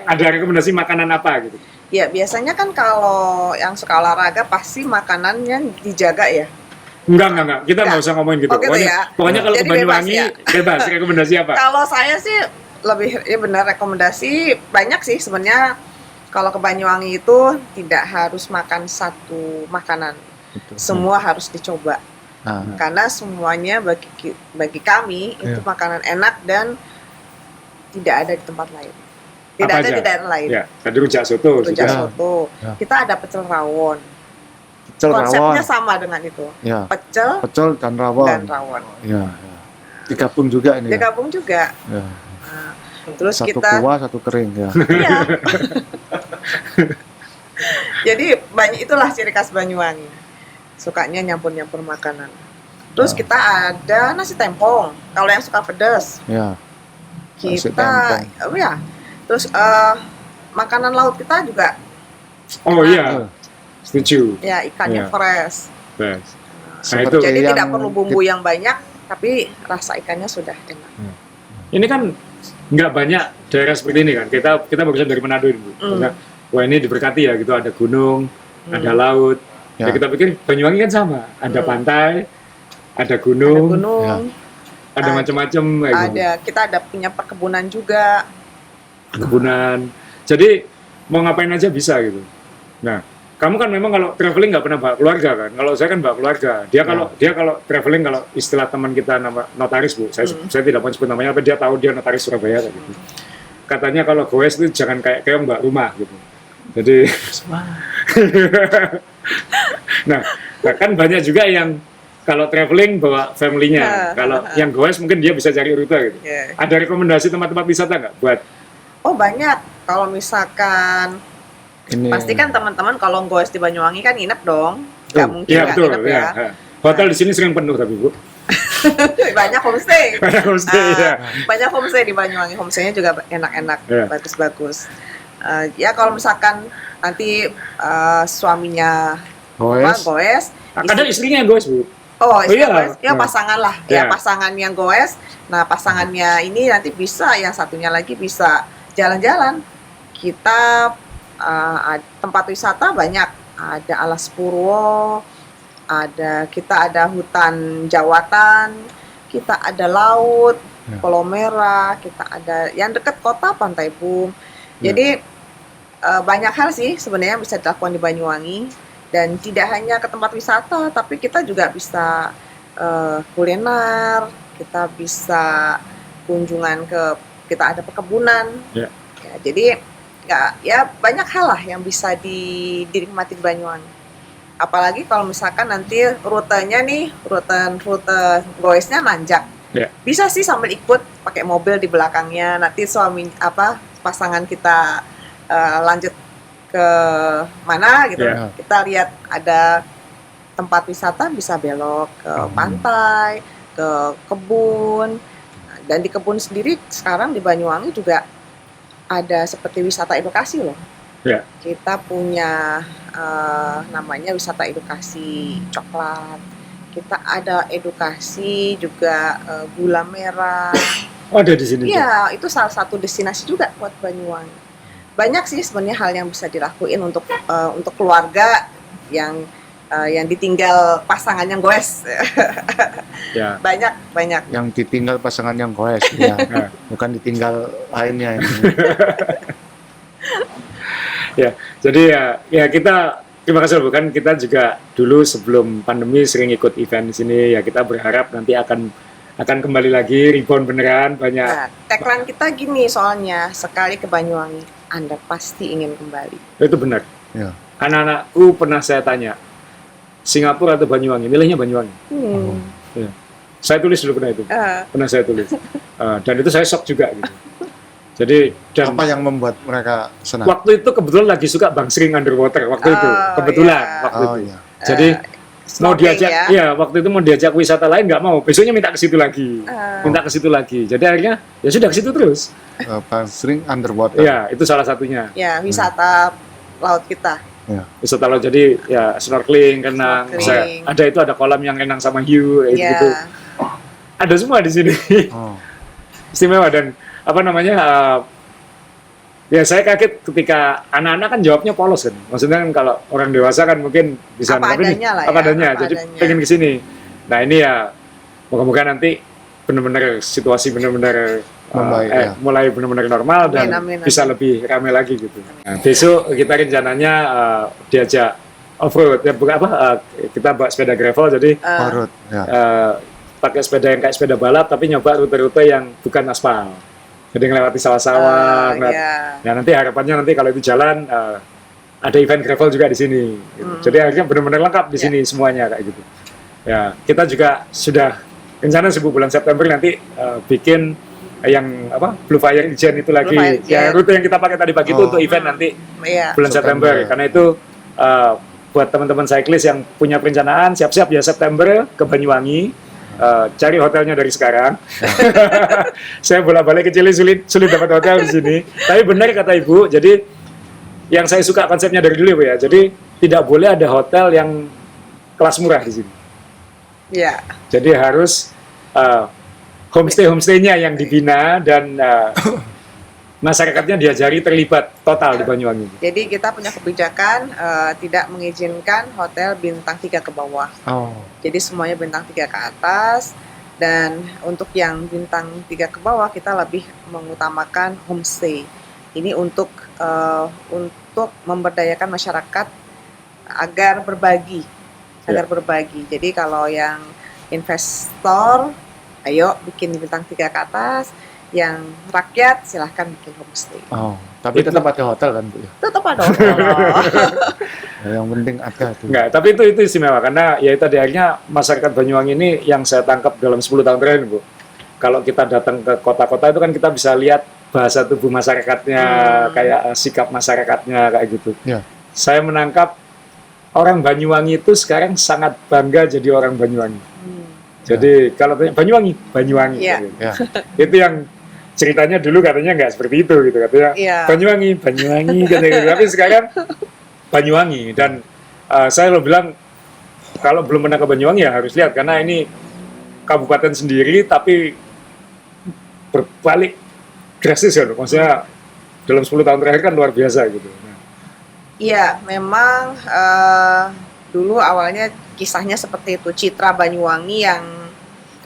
ada rekomendasi makanan apa gitu? Ya biasanya kan kalau yang suka olahraga pasti makanannya dijaga ya. Enggak. Kita nggak usah ngomongin gitu. Pokoknya kalau ke Banyuwangi bebas. Rekomendasi apa? Kalau saya sih lebih benar rekomendasi banyak sih sebenarnya. Kalau ke Banyuwangi itu tidak harus makan satu makanan. Semua harus dicoba. Karena semuanya bagi kami itu makanan enak dan tidak ada di tempat lain. Tidak ada di daerah lain. Ya, tadi rujak soto. Kita ada pecel rawon. Konsepnya sama dengan itu. Pecel dan rawon. Ya. Digabung juga ini. Digabung juga. Ya. Nah, terus satu kita kuah, satu kering ya. Iya. Jadi itulah ciri khas Banyuwangi. Sukanya nyampur-nyampur makanan. Terus kita ada nasi tempong. Kalau yang suka pedas. Ya. Kita Terus makanan laut kita juga. Oh iya. Setuju. Ya, ikannya fresh. Nah, jadi tidak perlu bumbu yang banyak, tapi rasa ikannya sudah enak. Ini kan nggak banyak daerah seperti ini kan. Kita barusan dari Manado ini Bu. Wah ini diberkati ya gitu, ada gunung, ada laut. Ya kita pikir Banyuwangi kan sama, ada pantai, ada gunung, ada macam-macam. Kita ada punya perkebunan juga. Perkebunan. Jadi mau ngapain aja bisa gitu. Nah, kamu kan memang kalau traveling nggak pernah bawa keluarga kan? Kalau saya kan bawa keluarga. Dia kalau traveling, kalau istilah teman kita nama notaris Bu, saya tidak mau sebut namanya, apa dia tahu dia notaris Surabaya kayak gitu. Katanya kalau goes itu jangan kayak mbak rumah gitu. Jadi, nah kan banyak juga yang kalau traveling bawa family-nya. Kalau yang goes mungkin dia bisa cari rute gitu. Yeah. Ada rekomendasi tempat-tempat wisata nggak buat? Oh banyak. Kalau misalkan Ini pasti kan teman-teman kalau goes di Banyuwangi kan nginep dong. Nggak mungkin Iya nggak betul. nginep Ya. ya. Hotel di sini sering penuh tapi Bu. Banyak homestay. Banyak homestay, ya. Banyak homestay di Banyuwangi. Homestaynya juga enak-enak, Ya. bagus-bagus. Ya kalau misalkan nanti suaminya goes, Kadang istrinya yang goes Bu. oh iya. goes, ya Ya. pasangan lah, Ya. ya pasangan yang goes. Nah pasangannya ini nanti bisa, yang satunya lagi bisa jalan-jalan. Kita tempat wisata banyak, ada Alas Purwo, kita ada hutan Jawatan, kita ada laut, Pulau Merah, kita ada yang dekat kota Pantai Bum. Jadi banyak hal sih sebenarnya yang bisa dilakukan di Banyuwangi, dan tidak hanya ke tempat wisata, tapi kita juga bisa kuliner, kita bisa kunjungan kita ada perkebunan. Ya. Ya, jadi ya banyak hal lah yang bisa dinikmati di Banyuwangi. Apalagi kalau misalkan nanti rutenya nih, rute goesnya nanjak. Ya. Bisa sih sambil ikut pakai mobil di belakangnya. Nanti pasangan kita lanjut ke mana gitu. Ya. Kita lihat ada tempat wisata, bisa belok ke pantai, ke kebun. Dan di kebun sendiri sekarang di Banyuwangi juga ada seperti wisata edukasi loh. Ya. Kita punya namanya wisata edukasi coklat. Kita ada edukasi juga gula merah. Oh, ada di sini. Iya, itu salah satu destinasi juga buat Banyuwangi. Banyak sih sebenarnya hal yang bisa dilakuin untuk keluarga yang ditinggal pasangan yang goes. Ya. banyak. yang ditinggal pasangan yang goes ya. Bukan ditinggal lainnya ini. Ya, jadi ya kita terima kasih Bu, kan kita juga dulu sebelum pandemi sering ikut event di sini, ya kita berharap nanti akan kembali lagi rebound beneran banyak. Nah, tagline kita gini soalnya, sekali ke Banyuwangi, Anda pasti ingin kembali. Itu benar. Ya. Anak-anakku pernah saya tanya, Singapura atau Banyuwangi, milihnya Banyuwangi. Ya. Saya tulis dulu pernah saya tulis. Dan itu saya shock juga gitu. Jadi Apa yang membuat mereka senang? waktu itu kebetulan lagi suka bangsering underwater waktu itu kebetulan iya. waktu itu. Iya. Jadi mau Snorkeling diajak, ya waktu itu mau diajak wisata lain nggak mau. Besoknya minta ke situ lagi, Jadi akhirnya ya sudah ke situ terus. Sering underwater. Ya itu salah satunya. Ya, wisata laut kita. Wisata laut, jadi ya snorkeling, renang. Snorkeling. Ada kolam yang renang sama hiu, Ya. gitu. Ada semua di sini. Oh. Istimewa. Dan apa namanya? Ya saya kaget ketika anak-anak kan jawabnya polos kan. Maksudnya kan kalau orang dewasa kan mungkin bisa Apa adanya lah ya, apa adanya. apa Jadi adanya. pengen kesini. Nah ini ya moga-moga nanti benar-benar situasi benar-benar Membaik, ya. mulai benar-benar normal dan Amin. bisa lebih ramai lagi gitu. Nah, besok kita rencananya diajak off-road ya, kita bawa sepeda gravel, jadi Parut. Ya. pakai sepeda yang kayak sepeda balap tapi nyoba rute-rute yang bukan aspal. Jadi ngelewati sawah-sawah. Ya nanti harapannya nanti kalau itu jalan ada event gravel juga di sini. Gitu. Jadi akhirnya benar-benar lengkap di sini semuanya kayak gitu. Ya kita juga sudah rencana bulan September nanti bikin yang Blue Fire Engine itu lagi. Fire Ya Engine. rute yang kita pakai tadi pagi itu untuk event nanti Iya. bulan September. September. Karena itu buat teman-teman cyclist yang punya perencanaan siap-siap ya September ke Banyuwangi. Cari hotelnya dari sekarang. Saya bolak-balik ke Chili sulit dapat hotel di sini. Tapi benar kata Ibu, jadi yang saya suka konsepnya dari dulu Bu ya. Jadi tidak boleh ada hotel yang kelas murah di sini. Iya. Jadi harus homestay-homestaynya yang dibina dan masyarakatnya diajari terlibat total di Banyuwangi. Jadi kita punya kebijakan tidak mengizinkan hotel bintang 3 ke bawah. Oh. Jadi semuanya bintang 3 ke atas, dan untuk yang bintang 3 ke bawah kita lebih mengutamakan homestay. Ini untuk memberdayakan masyarakat agar berbagi. Jadi kalau yang investor, ayo bikin bintang 3 ke atas. Yang rakyat silahkan bikin homestay. Oh, tapi tetap ada hotel kan Bu? Tetap ada hotel. Ya, yang penting ada tuh. Enggak, tapi itu istimewa karena ya tadi akhirnya masyarakat Banyuwangi ini yang saya tangkap dalam 10 tahun terakhir, Bu. Kalau kita datang ke kota-kota itu kan kita bisa lihat bahasa tubuh masyarakatnya, kayak sikap masyarakatnya kayak gitu. Ya. Saya menangkap orang Banyuwangi itu sekarang sangat bangga jadi orang Banyuwangi. Jadi kalau tanya Banyuwangi, Banyuwangi. Iya. Gitu. Ya. Itu yang ceritanya dulu katanya nggak seperti itu gitu, katanya Iya. Banyuwangi, Banyuwangi katanya gitu. Tapi sekarang Banyuwangi dan saya lo bilang kalau belum pernah ke Banyuwangi ya harus lihat karena ini kabupaten sendiri tapi berbalik drastis ya, maksudnya dalam 10 tahun terakhir kan luar biasa gitu. Iya, memang dulu awalnya kisahnya seperti itu, citra Banyuwangi yang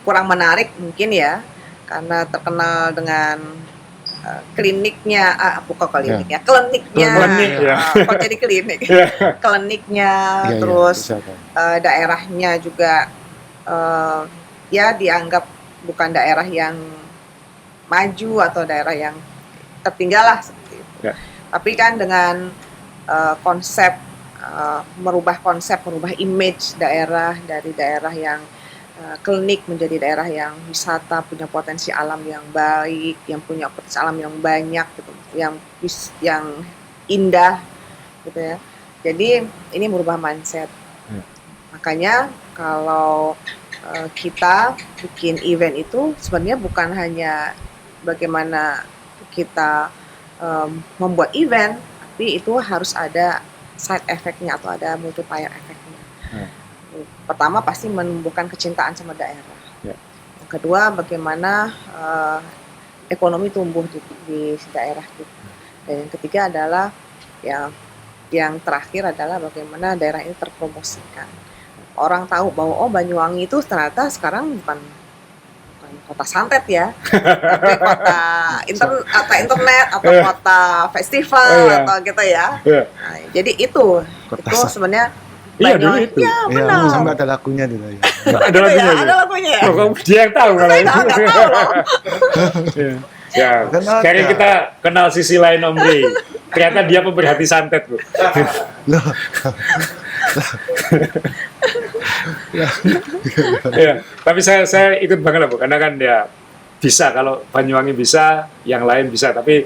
kurang menarik mungkin ya, karena terkenal dengan kliniknya, bukan kliniknya, kliniknya, Klinik, ya. kok jadi klinik, Ya. kliniknya, Ya, terus bisa, Pak. daerahnya juga ya dianggap bukan daerah yang maju atau daerah yang tertinggal lah seperti itu. Ya. Tapi kan dengan konsep merubah image daerah dari daerah yang klinik menjadi daerah yang wisata, punya potensi alam yang baik, yang punya potensi alam yang banyak gitu, yang indah gitu ya. Jadi ini merubah mindset. Makanya kalau kita bikin event itu sebenarnya bukan hanya bagaimana kita membuat event, tapi itu harus ada side effect-nya atau ada multiplier effect-nya. Pertama pasti menumbuhkan kecintaan sama daerah. Yang kedua bagaimana ekonomi tumbuh di daerah kita. Dan yang ketiga adalah yang terakhir adalah bagaimana daerah ini terpromosikan. Orang tahu bahwa Banyuwangi itu ternyata sekarang bukan kota santet ya, tapi kota internet atau kota festival atau gitu ya. Nah, jadi itu sebenarnya Iya dulu itu. Ya, benar. Sampai ada lagunya dulu ya. Ada lagunya. Ada lagunya. Oh, kamu dia yang tahu kalau itu. Ya, sekarang kita kenal sisi lain Om Ri. Ternyata dia pemerhati santet, Bu. Loh. Ya, tapi saya ikut banget lah, Bu, karena kan ya bisa kalau Banyuwangi bisa, yang lain bisa, tapi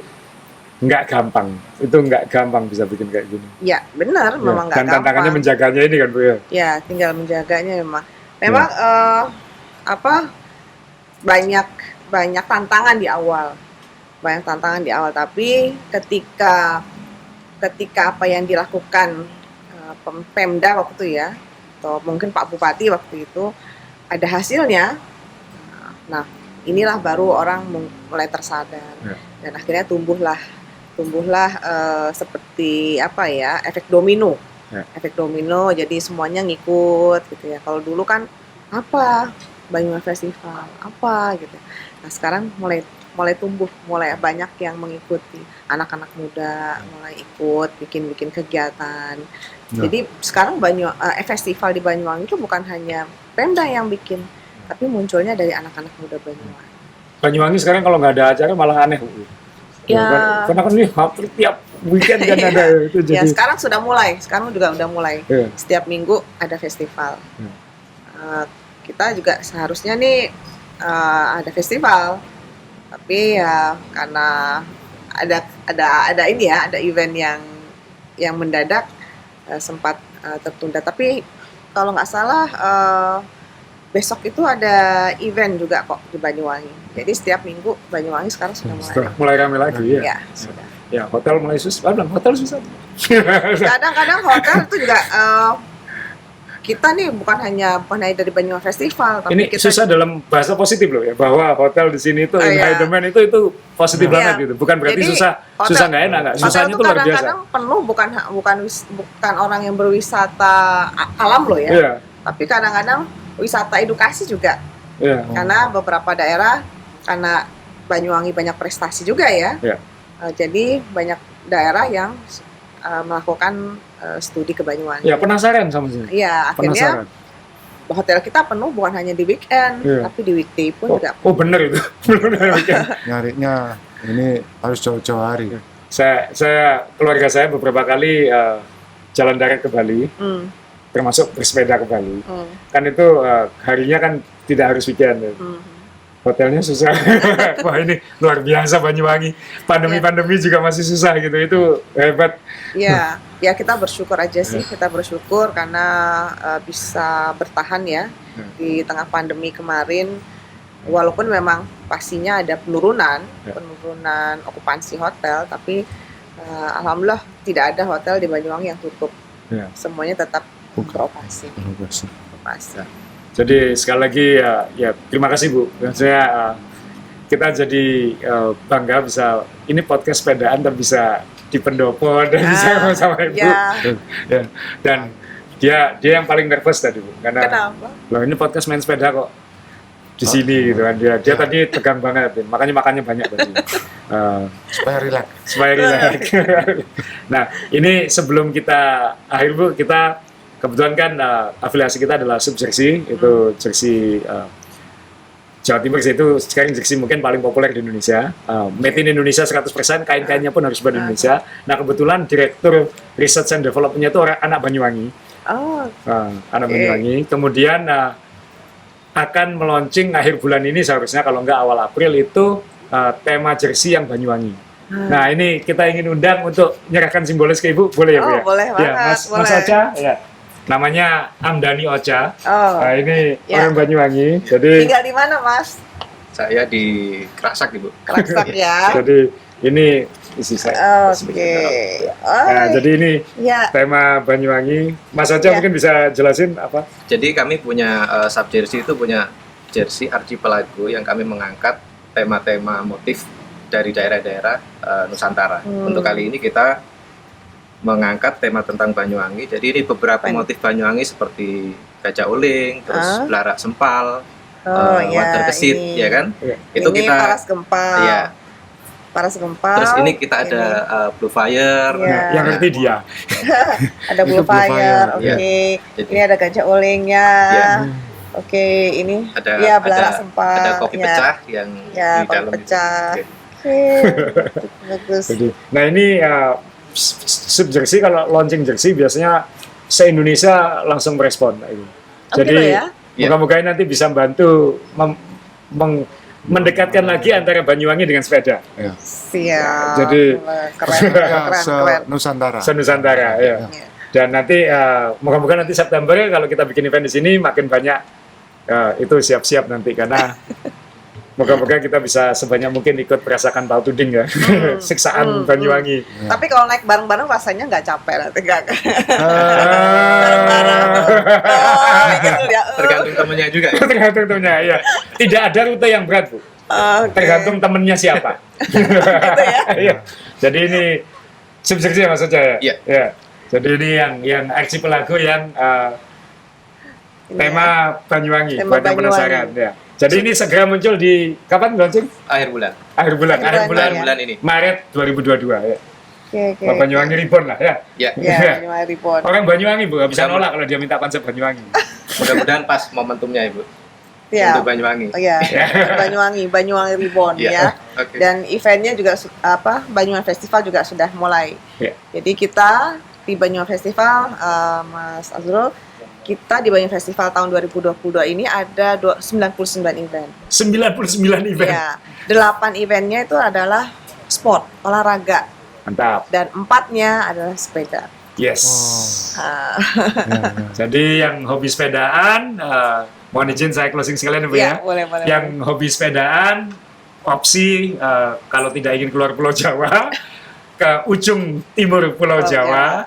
nggak gampang. Itu nggak gampang bisa bikin kayak gini. Ya, benar, memang nggak gampang. Dan tantangannya gampang. menjaganya ini kan, Bu ya. Ya, tinggal menjaganya memang. Memang banyak tantangan di awal. Banyak tantangan di awal, tapi ketika apa yang dilakukan Pemda waktu itu ya, atau mungkin Pak Bupati waktu itu ada hasilnya. Nah, inilah baru orang mulai tersadar. Dan akhirnya tumbuhlah seperti efek domino. Efek domino, jadi semuanya ngikut gitu ya. Kalau dulu kan Banyuwangi Festival gitu. Nah, sekarang mulai tumbuh, mulai banyak yang mengikuti, anak-anak muda mulai ikut bikin kegiatan. Jadi sekarang festival di Banyuwangi itu bukan hanya Pemda yang bikin, tapi munculnya dari anak-anak muda Banyuwangi. Banyuwangi sekarang kalau nggak ada acara malah aneh, Bu. Ya. Karena kan ini hampir tiap weekend kan ada itu jadi. Ya, sekarang juga udah mulai. Setiap minggu ada festival. Kita juga seharusnya nih ada festival, tapi ya karena ada event yang mendadak sempat tertunda. Tapi kalau nggak salah besok itu ada event juga kok di Banyuwangi. Jadi setiap minggu Banyuwangi sekarang sudah mulai ramai lagi ya. Ya, sudah. Ya, hotel mulai susah. Hotel susah. Kadang-kadang hotel itu juga kita nih bukan hanya dari Banyuwangi Festival, tapi ini kita susah dalam bahasa positif loh ya, bahwa hotel di sini itu in high demand itu positif banget gitu. Bukan berarti Jadi, susah nggak enak, susahnya itu luar biasa. Kadang-kadang penuh bukan orang yang berwisata alam loh ya. Iya. Tapi kadang-kadang wisata edukasi juga. Iya. Karena beberapa daerah karena Banyuwangi banyak prestasi juga ya. Iya. Jadi banyak daerah yang melakukan studi ke Banyuwangi. Ya, penasaran sama sini. Iya, akhirnya hotel kita penuh bukan hanya di weekend, tapi di weekday pun juga. Oh, bener itu. Nyarinya ini harus jauh-jauh hari. Keluarga saya beberapa kali jalan darat ke Bali, termasuk bersepeda ke Bali. Kan itu harinya kan tidak harus weekend. Hotelnya susah. Wah ini luar biasa Banyuwangi. Pandemi juga masih susah gitu. Itu hebat. Ya, ya kita bersyukur aja sih. Kita bersyukur karena bisa bertahan ya di tengah pandemi kemarin. Walaupun memang pastinya ada penurunan okupansi hotel, tapi alhamdulillah tidak ada hotel di Banyuwangi yang tutup. Semuanya tetap beroperasi. Jadi sekali lagi ya terima kasih Bu. Saya kita jadi bangga bisa ini podcast sepedaan dan bisa di pendopo dan bisa sama Ibu. Ya. Dan dia yang paling nervous tadi Bu. Karena kenapa? Loh ini podcast main sepeda kok di sini gitu kan. Dia tadi tegang banget, makanya makannya banyak tadi. Supaya rileks. Nah, ini sebelum kita akhir Bu, kita kebetulan kan afiliasi kita adalah sub jersey, itu jersey Jawa Timur itu sekarang jersey mungkin paling populer di Indonesia. Made in Indonesia 100%, kain-kainnya pun harus buat Indonesia. Nah, kebetulan direktur research and development-nya itu anak Banyuwangi. Anak Banyuwangi. Kemudian akan meluncing akhir bulan ini seharusnya kalau nggak awal April itu tema jersey yang Banyuwangi. Nah, ini kita ingin undang untuk menyerahkan simbolis ke Ibu, boleh ya Bu? Boleh banget. Ya, Mas Ocha, ya. Namanya Amdani Ocha. Nah, ini orang Banyuwangi. Jadi tinggal di mana, Mas? Saya di Kerasak, Ibu. Kerasak ya. Jadi ini isi saya. Nah, jadi ini tema Banyuwangi. Mas Ocha mungkin bisa jelasin apa? Jadi kami punya sub jersey itu punya jersey archipelago yang kami mengangkat tema-tema motif dari daerah-daerah Nusantara. Untuk kali ini kita mengangkat tema tentang Banyuwangi. Jadi ini beberapa motif Banyuwangi seperti gajah uling, terus belarak sempal, wader kesit, ya kan? Itu ini kita paras gempal. Iya. Paras gempal. Terus ini kita ada blue fire. Yang ngerti dia. Ada blue fire. Oke. Ini ada gajah ulingnya. Oke, ini ada belarak sempal. Ada kopi pecah yang di dalam pecah. itu. Bagus. Nah ini sub jersey kalau launching jersey biasanya se-Indonesia langsung merespon. Jadi moga-moga nanti bisa membantu mendekatkan lagi antara Banyuwangi dengan sepeda. Siap. Jadi keren. Nusantara ya. Dan nanti moga-moga nanti September kalau kita bikin event di sini makin banyak itu siap-siap nanti karena moga-moga kita bisa sebanyak mungkin ikut merasakan tahu tuding ya, siksaan Banyuwangi. Tapi kalau naik bareng-bareng rasanya nggak capek nanti nggak? Bareng-bareng. Tergantung temennya juga. Tergantung temennya, ya. Tidak ada rute yang berat Bu. Tergantung temennya siapa. Gitu ya. Jadi ini subjersey Mas Ocha ya. Iya. Jadi ini yang archipelago yang tema Banyuwangi, buat yang penasaran ya. Jadi ini segera muncul di kapan launching? Akhir bulan ini. Maret 2022 ya. Oke. Banyuwangi Reborn lah ya. Ya, Banyuwangi Reborn. Orang Banyuwangi Bu, nggak bisa nolak kalau dia minta konsep Banyuwangi. Mudah-mudahan pas momentumnya Ibu. Ya. Untuk Banyuwangi. Oh ya, Banyuwangi Reborn ya. Okay. Dan eventnya juga Banyuwangi Festival juga sudah mulai. Jadi kita di Banyuwangi Festival, Mas Azrul, kita di Banyuwangi Festival tahun 2022 ini ada 99 event. 99 event? Ya, 8 eventnya itu adalah sport, olahraga. Mantap. Dan 4-nya adalah sepeda. Yes. Jadi yang hobi sepedaan, mohon izin saya closing sekalian Bu ya. Boleh. Yang hobi sepedaan, opsi kalau tidak ingin keluar Pulau Jawa, ke ujung timur Pulau Jawa,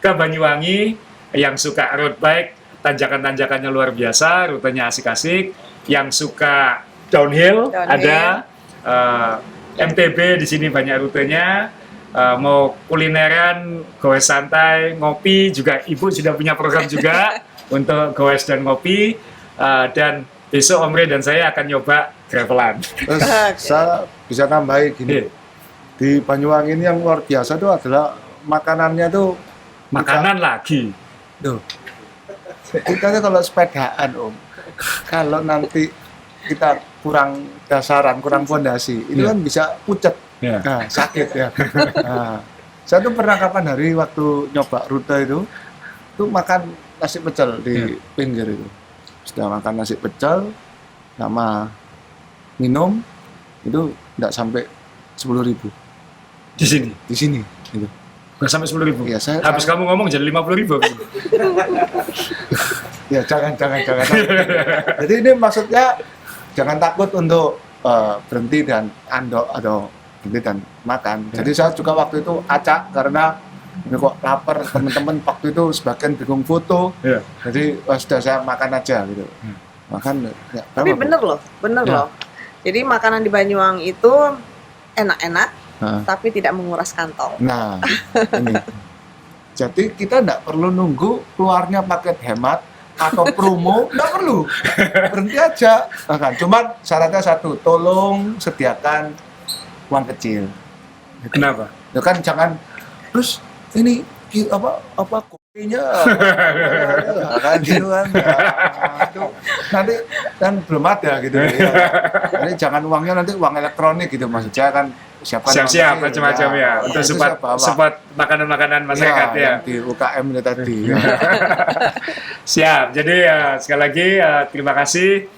ke Banyuwangi. Yang suka road bike, tanjakan-tanjakannya luar biasa, rutenya asik-asik. Yang suka downhill. Ada MTB di sini banyak rutenya. Mau kulineran, goes santai, ngopi juga Ibu sudah punya program juga untuk goes dan ngopi. Dan besok Om Rey dan saya akan nyoba gravelan. Terus saya bisa nambahin gini. Di Banyuwangi ini yang luar biasa itu adalah makanannya tuh makanan lagi. Tuh. Kita kalau sepedaan Om, kalau nanti kita kurang dasaran, kurang fondasi, itu kan bisa pucat, sakit ya. Nah, Saya tuh pernah kapan hari waktu nyoba rute itu tuh makan nasi pecel di pinggir itu. Sudah makan nasi pecel sama minum itu enggak sampai 10.000 Di sini. di sini gitu. Nggak sampai 10.000. Ya, Habis kamu ngomong jadi 50.000. Ya jangan. Jadi ini maksudnya jangan takut untuk berhenti dan andok atau berhenti dan makan. Jadi saya juga waktu itu acak karena ini kok lapar, teman-teman waktu itu sebagian bingung foto. Jadi sudah saya makan aja gitu. Makan ya, Tapi bener loh. Jadi makanan di Banyuwangi itu enak-enak, tapi tidak menguras kantong. Nah, ini. Jadi kita tidak perlu nunggu keluarnya paket hemat atau promo, nggak perlu. Berhenti aja. Nah, kan. Cuman syaratnya satu, tolong sediakan uang kecil. Kenapa? Ya kan jangan terus ini apa kopinya kan gitu kan. Nah, itu nanti kan belum ada gitu ya. Jadi jangan uangnya nanti uang elektronik gitu maksudnya kan siap-siap macam-macam ya untuk support makanan-makanan masyarakat ya, yang di UKM itu tadi. Siap. Jadi sekali lagi terima kasih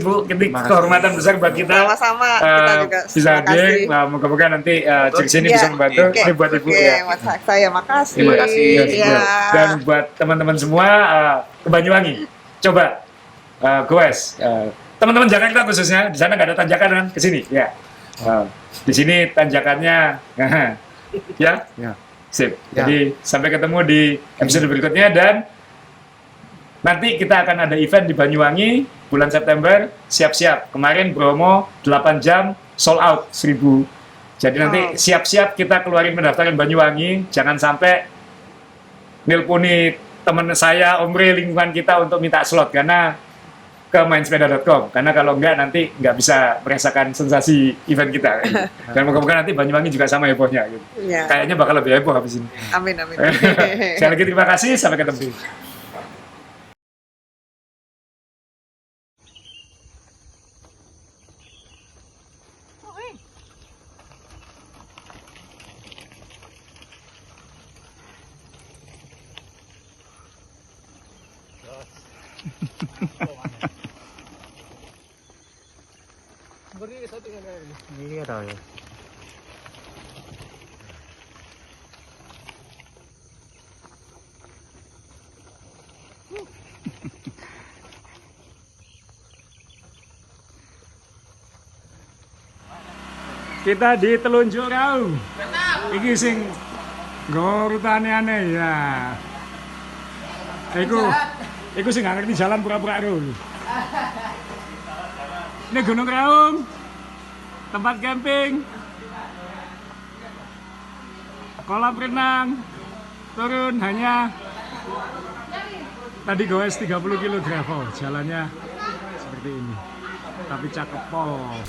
Bu Ketik, kehormatan besar buat kita. Sama-sama, kita juga bisa hadir. Moga-moga nanti Cirks ini bisa membantu. Ini buat Ibu ya. Saya makasih. Terima kasih. Ya. Dan buat teman-teman semua ke Banyuwangi, coba goes. Teman-teman Jakarta khususnya, di sana nggak ada tanjakan kan? Ke sini ya. Di sini tanjakannya ya. Sip. Ya. Jadi sampai ketemu di episode berikutnya dan nanti kita akan ada event di Banyuwangi bulan September. Siap-siap. Kemarin Bromo 8 jam sold out 1.000. Jadi nanti siap-siap kita keluarin pendaftaran Banyuwangi. Jangan sampai nelponi teman saya, Omre, lingkungan kita untuk minta slot karena ke mainsepeda.com, karena kalau enggak nanti nggak bisa merasakan sensasi event kita gitu. Dan moga-moga nanti Banyuwangi juga sama hebohnya gitu. Ya. Kayaknya bakal lebih heboh habis ini. Amin. Sekali lagi terima kasih, sampai ketemu. Iya tahu ya. Kita di Telunjuk Raung. Iki sing ngurutane aneh ya. Iku sing gak ngerti jalan pura-pura ro. Ini Gunung Raung. Tempat camping. Kolam renang. Turun hanya tadi goes 30 kilo gravel. Jalannya seperti ini. Tapi cakep pol.